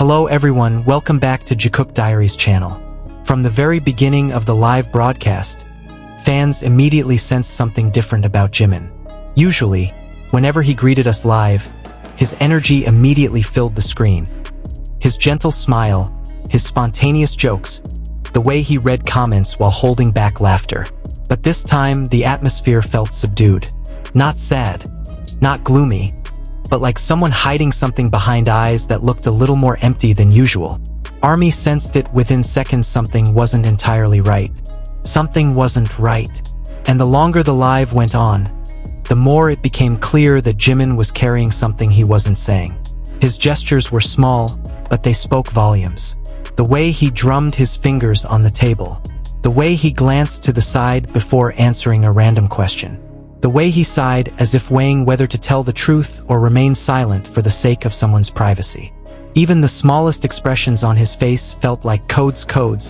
Hello everyone, welcome back to Jikook Diaries channel. From the very beginning of the live broadcast, fans immediately sensed something different about Jimin. Usually, whenever he greeted us live, his energy immediately filled the screen. His gentle smile, his spontaneous jokes, the way he read comments while holding back laughter. But this time, the atmosphere felt subdued. Not sad, not gloomy, but like someone hiding something behind eyes that looked a little more empty than usual. ARMY sensed it within seconds. Something wasn't entirely right. Something wasn't right. And the longer the live went on, the more it became clear that Jimin was carrying something he wasn't saying. His gestures were small, but they spoke volumes. The way he drummed his fingers on the table. The way he glanced to the side before answering a random question. The way he sighed as if weighing whether to tell the truth or remain silent for the sake of someone's privacy. Even the smallest expressions on his face felt like codes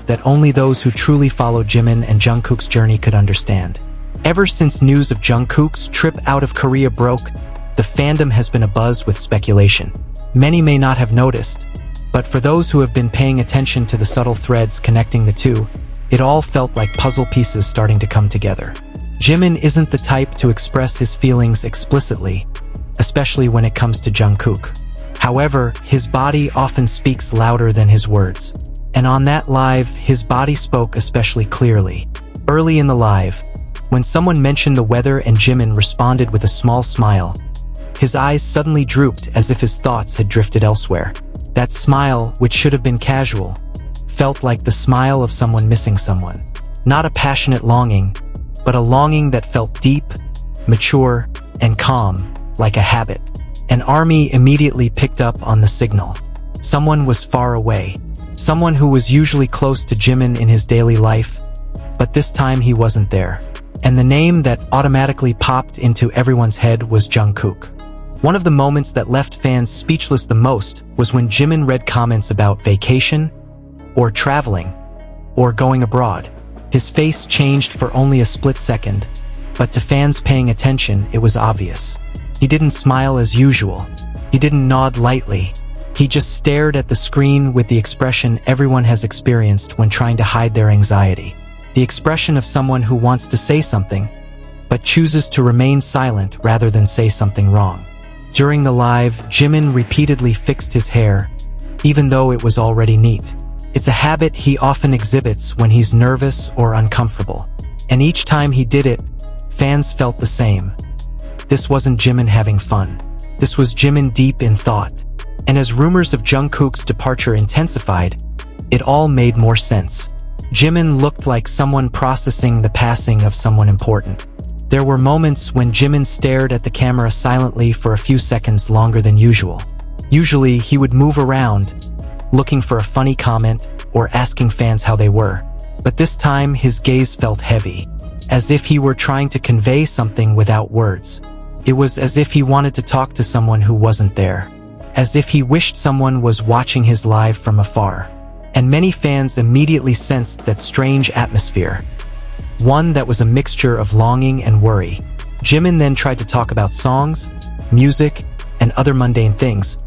that only those who truly follow Jimin and Jungkook's journey could understand. Ever since news of Jungkook's trip out of Korea broke, the fandom has been abuzz with speculation. Many may not have noticed, but for those who have been paying attention to the subtle threads connecting the two, it all felt like puzzle pieces starting to come together. Jimin isn't the type to express his feelings explicitly, especially when it comes to Jungkook. However, his body often speaks louder than his words. And on that live, his body spoke especially clearly. Early in the live, when someone mentioned the weather and Jimin responded with a small smile, his eyes suddenly drooped as if his thoughts had drifted elsewhere. That smile, which should have been casual, felt like the smile of someone missing someone. Not a passionate longing, but a longing that felt deep, mature, and calm, like a habit. And ARMY immediately picked up on the signal. Someone was far away. Someone who was usually close to Jimin in his daily life, but this time he wasn't there. And the name that automatically popped into everyone's head was Jungkook. One of the moments that left fans speechless the most was when Jimin read comments about vacation, or traveling, or going abroad. His face changed for only a split second, but to fans paying attention, it was obvious. He didn't smile as usual. He didn't nod lightly. He just stared at the screen with the expression everyone has experienced when trying to hide their anxiety. The expression of someone who wants to say something, but chooses to remain silent rather than say something wrong. During the live, Jimin repeatedly fixed his hair, even though it was already neat. It's a habit he often exhibits when he's nervous or uncomfortable. And each time he did it, fans felt the same. This wasn't Jimin having fun. This was Jimin deep in thought. And as rumors of Jungkook's departure intensified, it all made more sense. Jimin looked like someone processing the passing of someone important. There were moments when Jimin stared at the camera silently for a few seconds longer than usual. Usually, he would move around, looking for a funny comment or asking fans how they were. But this time, his gaze felt heavy, as if he were trying to convey something without words. It was as if he wanted to talk to someone who wasn't there, as if he wished someone was watching his live from afar. And many fans immediately sensed that strange atmosphere, one that was a mixture of longing and worry. Jimin then tried to talk about songs, music, and other mundane things,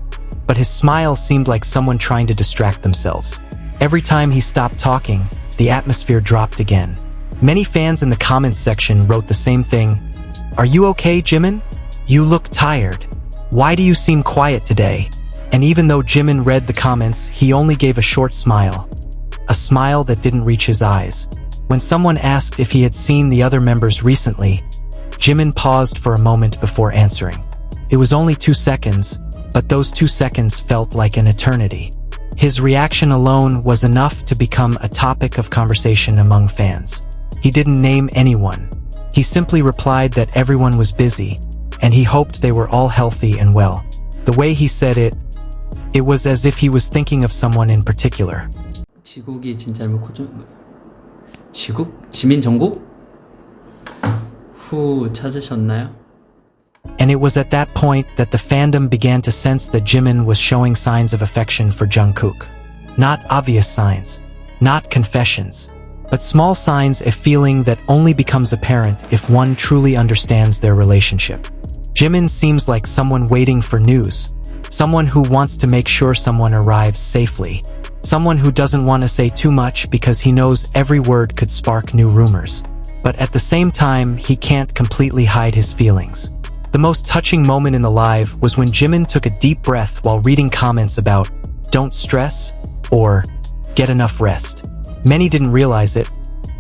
but his smile seemed like someone trying to distract themselves. Every time he stopped talking, the atmosphere dropped again. Many fans in the comments section wrote the same thing. "Are you okay, Jimin? You look tired. Why do you seem quiet today?" And even though Jimin read the comments, he only gave a short smile. A smile that didn't reach his eyes. When someone asked if he had seen the other members recently, Jimin paused for a moment before answering. It was only 2 seconds, but those 2 seconds felt like an eternity. His reaction alone was enough to become a topic of conversation among fans. He didn't name anyone. He simply replied that everyone was busy, and he hoped they were all healthy and well. The way he said it, it was as if he was thinking of someone in particular. 지국이 진짜 지국? 지민 정국? 후 찾으셨나요? And it was at that point that the fandom began to sense that Jimin was showing signs of affection for Jungkook. Not obvious signs, not confessions, but small signs of feeling that only becomes apparent if one truly understands their relationship. Jimin seems like someone waiting for news, Someone who wants to make sure someone arrives safely. Someone who doesn't want to say too much because he knows every word could spark new rumors. But at the same time, he can't completely hide his feelings. The most touching moment in the live was when Jimin took a deep breath while reading comments about "don't stress" or "get enough rest." Many didn't realize it,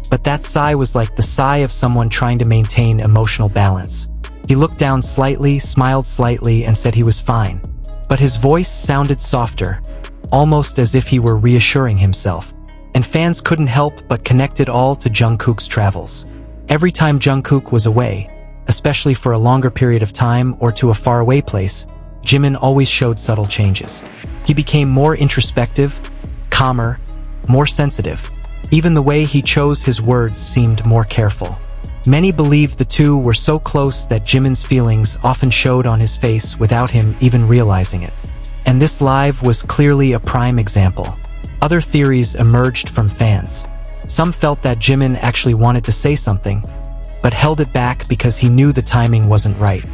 but that sigh was like the sigh of someone trying to maintain emotional balance. He looked down slightly, smiled slightly, and said he was fine. But his voice sounded softer, almost as if he were reassuring himself. And fans couldn't help but connect it all to Jungkook's travels. Every time Jungkook was away, especially for a longer period of time or to a faraway place, Jimin always showed subtle changes. He became more introspective, calmer, more sensitive. Even the way he chose his words seemed more careful. Many believed the two were so close that Jimin's feelings often showed on his face without him even realizing it. And this live was clearly a prime example. Other theories emerged from fans. Some felt that Jimin actually wanted to say something, but held it back because he knew the timing wasn't right.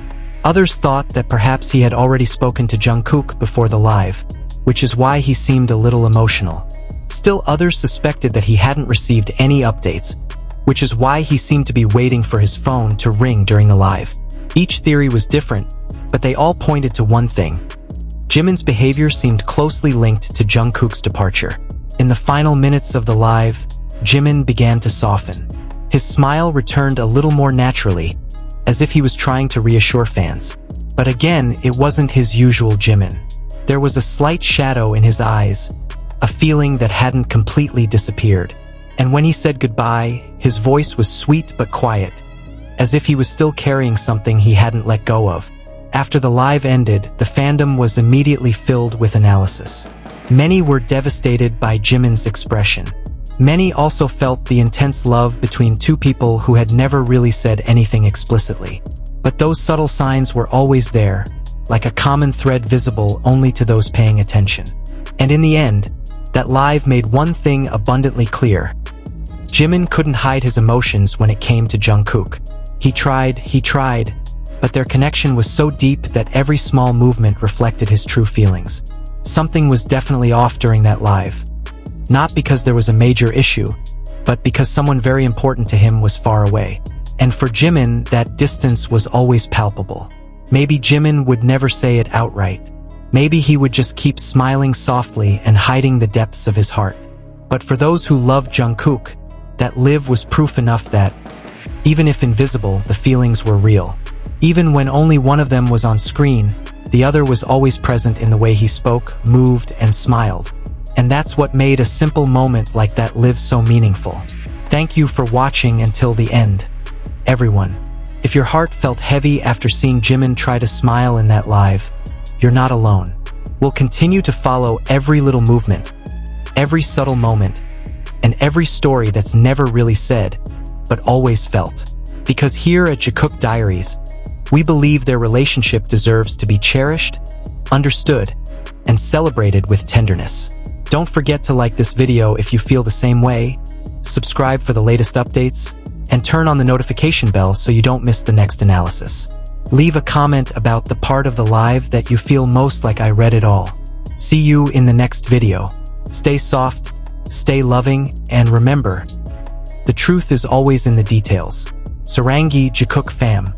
Others thought that perhaps he had already spoken to Jungkook before the live, which is why he seemed a little emotional. Still, others suspected that he hadn't received any updates, which is why he seemed to be waiting for his phone to ring during the live. Each theory was different, but they all pointed to one thing. Jimin's behavior seemed closely linked to Jungkook's departure. In the final minutes of the live, Jimin began to soften. His smile returned a little more naturally, as if he was trying to reassure fans. But again, it wasn't his usual Jimin. There was a slight shadow in his eyes, a feeling that hadn't completely disappeared. And when he said goodbye, his voice was sweet but quiet, as if he was still carrying something he hadn't let go of. After the live ended, the fandom was immediately filled with analysis. Many were devastated by Jimin's expression. Many also felt the intense love between two people who had never really said anything explicitly. But those subtle signs were always there, like a common thread visible only to those paying attention. And in the end, that live made one thing abundantly clear. Jimin couldn't hide his emotions when it came to Jungkook. He tried, but their connection was so deep that every small movement reflected his true feelings. Something was definitely off during that live. Not because there was a major issue, but because someone very important to him was far away. And for Jimin, that distance was always palpable. Maybe Jimin would never say it outright. Maybe he would just keep smiling softly and hiding the depths of his heart. But for those who loved Jungkook, that live was proof enough that, even if invisible, the feelings were real. Even when only one of them was on screen, the other was always present in the way he spoke, moved, and smiled. And that's what made a simple moment like that live so meaningful. Thank you for watching until the end, everyone. If your heart felt heavy after seeing Jimin try to smile in that live, you're not alone. We'll continue to follow every little movement, every subtle moment, and every story that's never really said, but always felt. Because here at Jikook Diaries, we believe their relationship deserves to be cherished, understood, and celebrated with tenderness. Don't forget to like this video if you feel the same way, subscribe for the latest updates, and turn on the notification bell so you don't miss the next analysis. Leave a comment about the part of the live that you feel most like I read it all. See you in the next video. Stay soft, stay loving, and remember, the truth is always in the details. Sarangi Jikook fam.